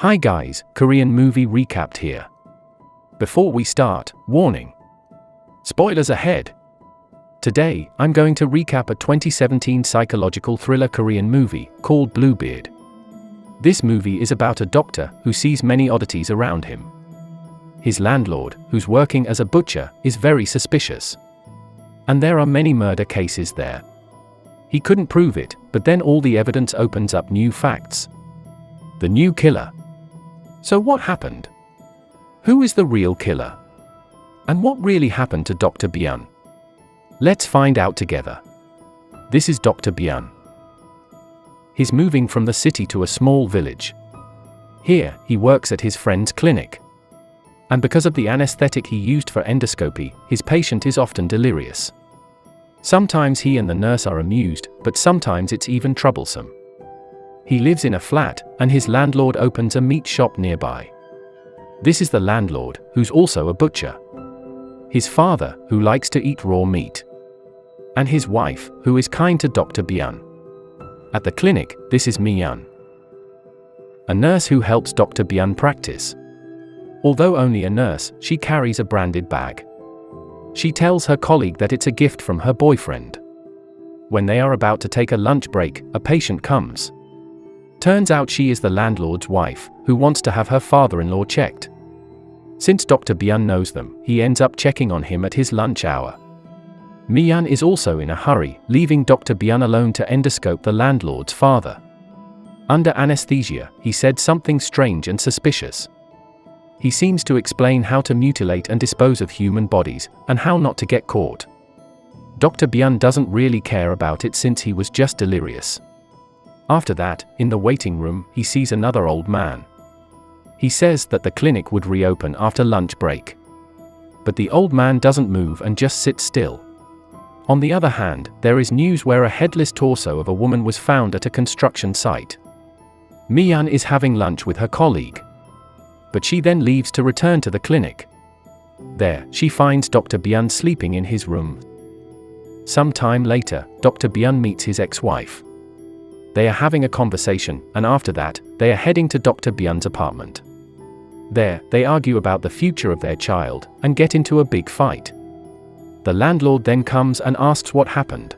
Hi guys, Korean movie recapped here. Before we start, warning. Spoilers ahead. Today, I'm going to recap a 2017 psychological thriller Korean movie called Bluebeard. This movie is about a doctor who sees many oddities around him. His landlord, who's working as a butcher, is very suspicious. And there are many murder cases there. He couldn't prove it, but then all the evidence opens up new facts. The new killer. So what happened? Who is the real killer? And what really happened to Dr. Byun? Let's find out together. This is Dr. Byun. He's moving from the city to a small village. Here, he works at his friend's clinic. And because of the anesthetic he used for endoscopy, his patient is often delirious. Sometimes he and the nurse are amused, but sometimes it's even troublesome. He lives in a flat, and his landlord opens a meat shop nearby. This is the landlord, who's also a butcher. His father, who likes to eat raw meat. And his wife, who is kind to Dr. Byun. At the clinic, this is Mi-yeon, a nurse who helps Dr. Byun practice. Although only a nurse, she carries a branded bag. She tells her colleague that it's a gift from her boyfriend. When they are about to take a lunch break, a patient comes. Turns out she is the landlord's wife, who wants to have her father-in-law checked. Since Dr. Byun knows them, he ends up checking on him at his lunch hour. Mi-yeon is also in a hurry, leaving Dr. Byun alone to endoscope the landlord's father. Under anesthesia, he said something strange and suspicious. He seems to explain how to mutilate and dispose of human bodies, and how not to get caught. Dr. Byun doesn't really care about it since he was just delirious. After that, in the waiting room, he sees another old man. He says that the clinic would reopen after lunch break. But the old man doesn't move and just sits still. On the other hand, there is news where a headless torso of a woman was found at a construction site. Mi-yeon is having lunch with her colleague. But she then leaves to return to the clinic. There, she finds Dr. Byun sleeping in his room. Some time later, Dr. Byun meets his ex-wife. They are having a conversation, and after that, they are heading to Dr. Byun's apartment. There, they argue about the future of their child, and get into a big fight. The landlord then comes and asks what happened.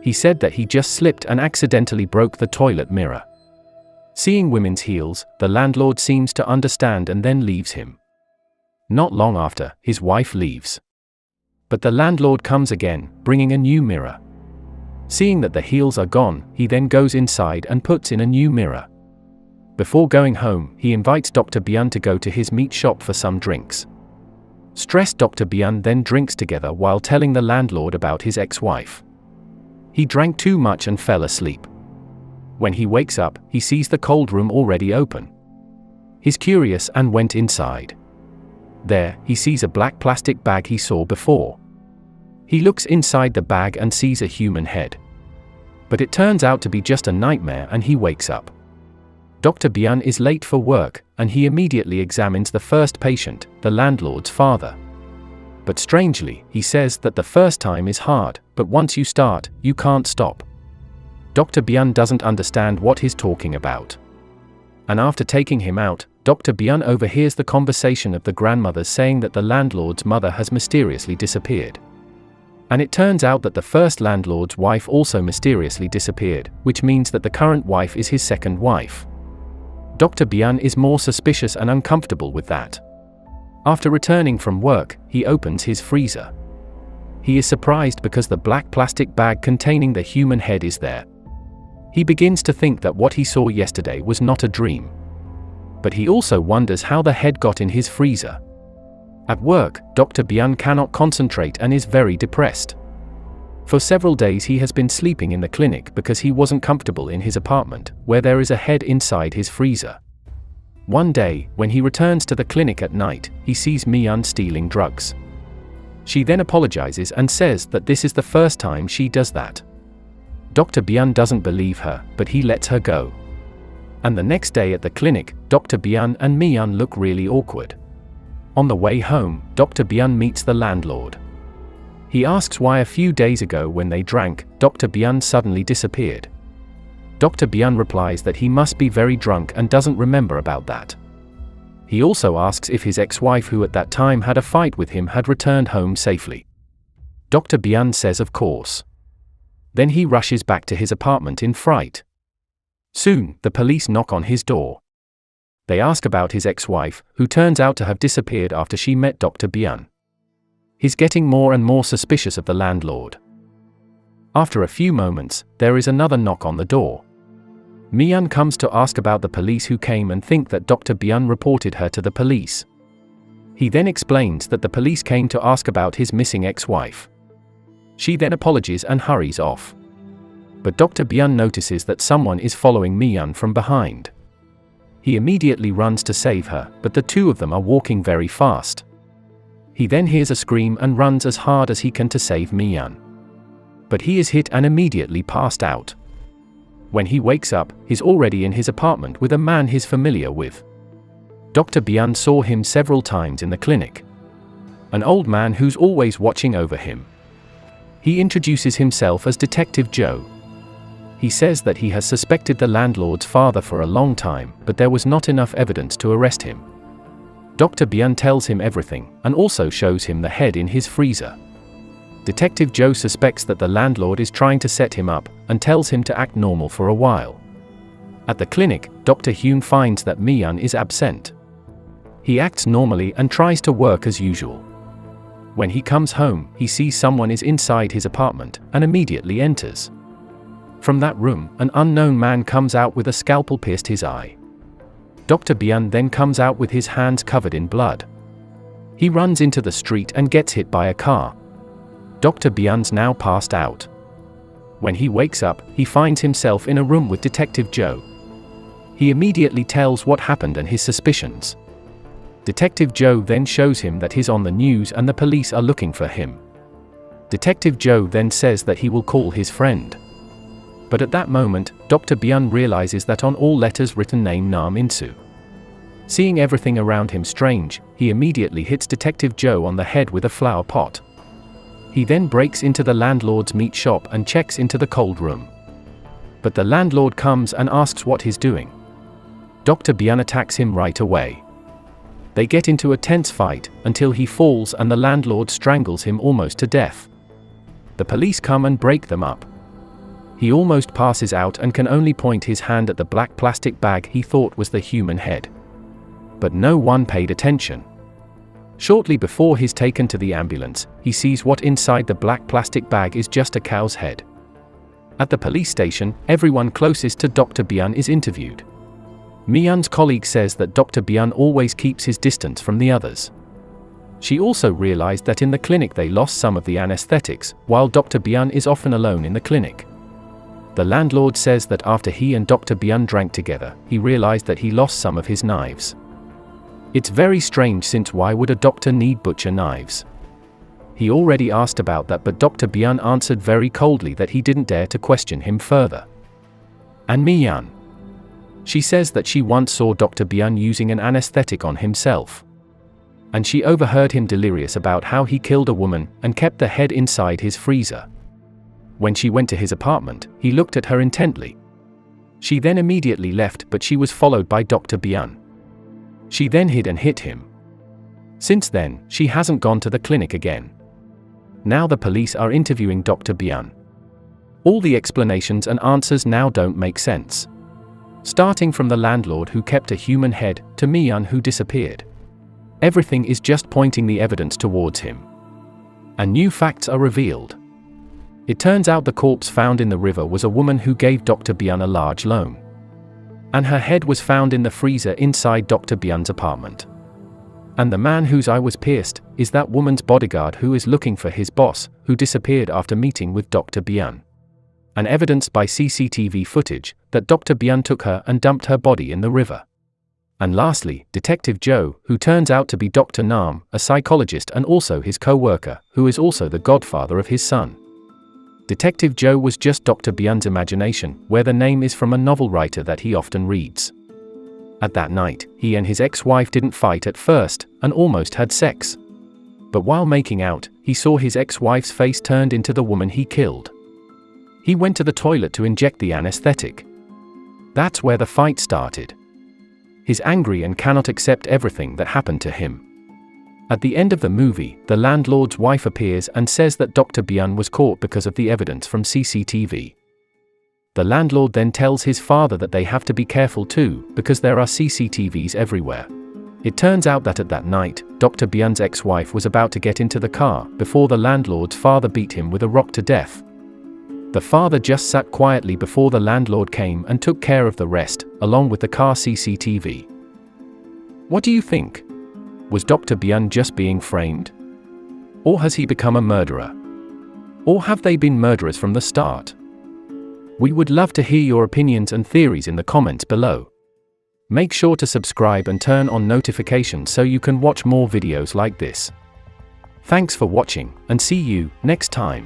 He said that he just slipped and accidentally broke the toilet mirror. Seeing women's heels, the landlord seems to understand and then leaves him. Not long after, his wife leaves. But the landlord comes again, bringing a new mirror. Seeing that the heels are gone, he then goes inside and puts in a new mirror. Before going home, he invites Dr. Byun to go to his meat shop for some drinks. Stressed, Dr. Byun then drinks together while telling the landlord about his ex-wife. He drank too much and fell asleep. When he wakes up, he sees the cold room already open. He's curious and went inside. There, he sees a black plastic bag he saw before. He looks inside the bag and sees a human head. But it turns out to be just a nightmare and he wakes up. Dr. Byun is late for work, and he immediately examines the first patient, the landlord's father. But strangely, he says that the first time is hard, but once you start, you can't stop. Dr. Byun doesn't understand what he's talking about. And after taking him out, Dr. Byun overhears the conversation of the grandmothers saying that the landlord's mother has mysteriously disappeared. And it turns out that the first landlord's wife also mysteriously disappeared, which means that the current wife is his second wife. Dr. Byun is more suspicious and uncomfortable with that. After returning from work, he opens his freezer. He is surprised because the black plastic bag containing the human head is there. He begins to think that what he saw yesterday was not a dream. But he also wonders how the head got in his freezer. At work, Dr. Byun cannot concentrate and is very depressed. For several days he has been sleeping in the clinic because he wasn't comfortable in his apartment, where there is a head inside his freezer. One day, when he returns to the clinic at night, he sees Mi-yeon stealing drugs. She then apologizes and says that this is the first time she does that. Dr. Byun doesn't believe her, but he lets her go. And the next day at the clinic, Dr. Byun and Mi-yeon look really awkward. On the way home, Dr. Byun meets the landlord. He asks why a few days ago when they drank, Dr. Byun suddenly disappeared. Dr. Byun replies that he must be very drunk and doesn't remember about that. He also asks if his ex-wife, who at that time had a fight with him, had returned home safely. Dr. Byun says of course. Then he rushes back to his apartment in fright. Soon, the police knock on his door. They ask about his ex-wife, who turns out to have disappeared after she met Dr. Byun. He's getting more and more suspicious of the landlord. After a few moments, there is another knock on the door. Mi-yeon comes to ask about the police who came and think that Dr. Byun reported her to the police. He then explains that the police came to ask about his missing ex-wife. She then apologizes and hurries off. But Dr. Byun notices that someone is following Mi-yeon from behind. He immediately runs to save her, but the two of them are walking very fast. He then hears a scream and runs as hard as he can to save Mi-yeon. But he is hit and immediately passed out. When he wakes up, he's already in his apartment with a man he's familiar with. Dr. Byun saw him several times in the clinic. An old man who's always watching over him. He introduces himself as Detective Joe. He says that he has suspected the landlord's father for a long time, but there was not enough evidence to arrest him. Dr. Byun tells him everything, and also shows him the head in his freezer. Detective Joe suspects that the landlord is trying to set him up, and tells him to act normal for a while. At the clinic, Dr. Hyun finds that Mi-yeon is absent. He acts normally and tries to work as usual. When he comes home, he sees someone is inside his apartment, and immediately enters. From that room, an unknown man comes out with a scalpel pierced his eye. Dr. Byun then comes out with his hands covered in blood. He runs into the street and gets hit by a car. Dr. Byun's now passed out. When he wakes up, he finds himself in a room with Detective Joe. He immediately tells what happened and his suspicions. Detective Joe then shows him that he's on the news and the police are looking for him. Detective Joe then says that he will call his friend. But at that moment, Dr. Byun realizes that on all letters written name Nam Insu. Seeing everything around him strange, he immediately hits Detective Joe on the head with a flower pot. He then breaks into the landlord's meat shop and checks into the cold room. But the landlord comes and asks what he's doing. Dr. Byun attacks him right away. They get into a tense fight, until he falls and the landlord strangles him almost to death. The police come and break them up. He almost passes out and can only point his hand at the black plastic bag he thought was the human head. But no one paid attention. Shortly before he's taken to the ambulance, he sees what inside the black plastic bag is just a cow's head. At the police station, everyone closest to Dr. Byun is interviewed. Mi-yeon's colleague says that Dr. Byun always keeps his distance from the others. She also realized that in the clinic they lost some of the anesthetics, while Dr. Byun is often alone in the clinic. The landlord says that after he and Dr. Byun drank together, he realized that he lost some of his knives. It's very strange, since why would a doctor need butcher knives? He already asked about that, but Dr. Byun answered very coldly that he didn't dare to question him further. And Mi-yeon. She says that she once saw Dr. Byun using an anesthetic on himself. And she overheard him delirious about how he killed a woman and kept the head inside his freezer. When she went to his apartment, he looked at her intently. She then immediately left, but she was followed by Dr. Byun. She then hid and hit him. Since then, she hasn't gone to the clinic again. Now the police are interviewing Dr. Byun. All the explanations and answers now don't make sense. Starting from the landlord who kept a human head, to Mi-yeon who disappeared. Everything is just pointing the evidence towards him. And new facts are revealed. It turns out the corpse found in the river was a woman who gave Dr. Byun a large loan. And her head was found in the freezer inside Dr. Byun's apartment. And the man whose eye was pierced is that woman's bodyguard who is looking for his boss, who disappeared after meeting with Dr. Byun. And evidenced by CCTV footage that Dr. Byun took her and dumped her body in the river. And lastly, Detective Joe, who turns out to be Dr. Nam, a psychologist and also his co-worker, who is also the godfather of his son. Detective Joe was just Dr. Byun's imagination, where the name is from a novel writer that he often reads. At that night, he and his ex-wife didn't fight at first, and almost had sex. But while making out, he saw his ex-wife's face turned into the woman he killed. He went to the toilet to inject the anesthetic. That's where the fight started. He's angry and cannot accept everything that happened to him. At the end of the movie, the landlord's wife appears and says that Dr. Byun was caught because of the evidence from CCTV. The landlord then tells his father that they have to be careful too, because there are CCTVs everywhere. It turns out that at that night, Dr. Byun's ex-wife was about to get into the car before the landlord's father beat him with a rock to death. The father just sat quietly before the landlord came and took care of the rest, along with the car CCTV. What do you think? Was Dr. Byun just being framed? Or has he become a murderer? Or have they been murderers from the start? We would love to hear your opinions and theories in the comments below. Make sure to subscribe and turn on notifications so you can watch more videos like this. Thanks for watching, and see you next time.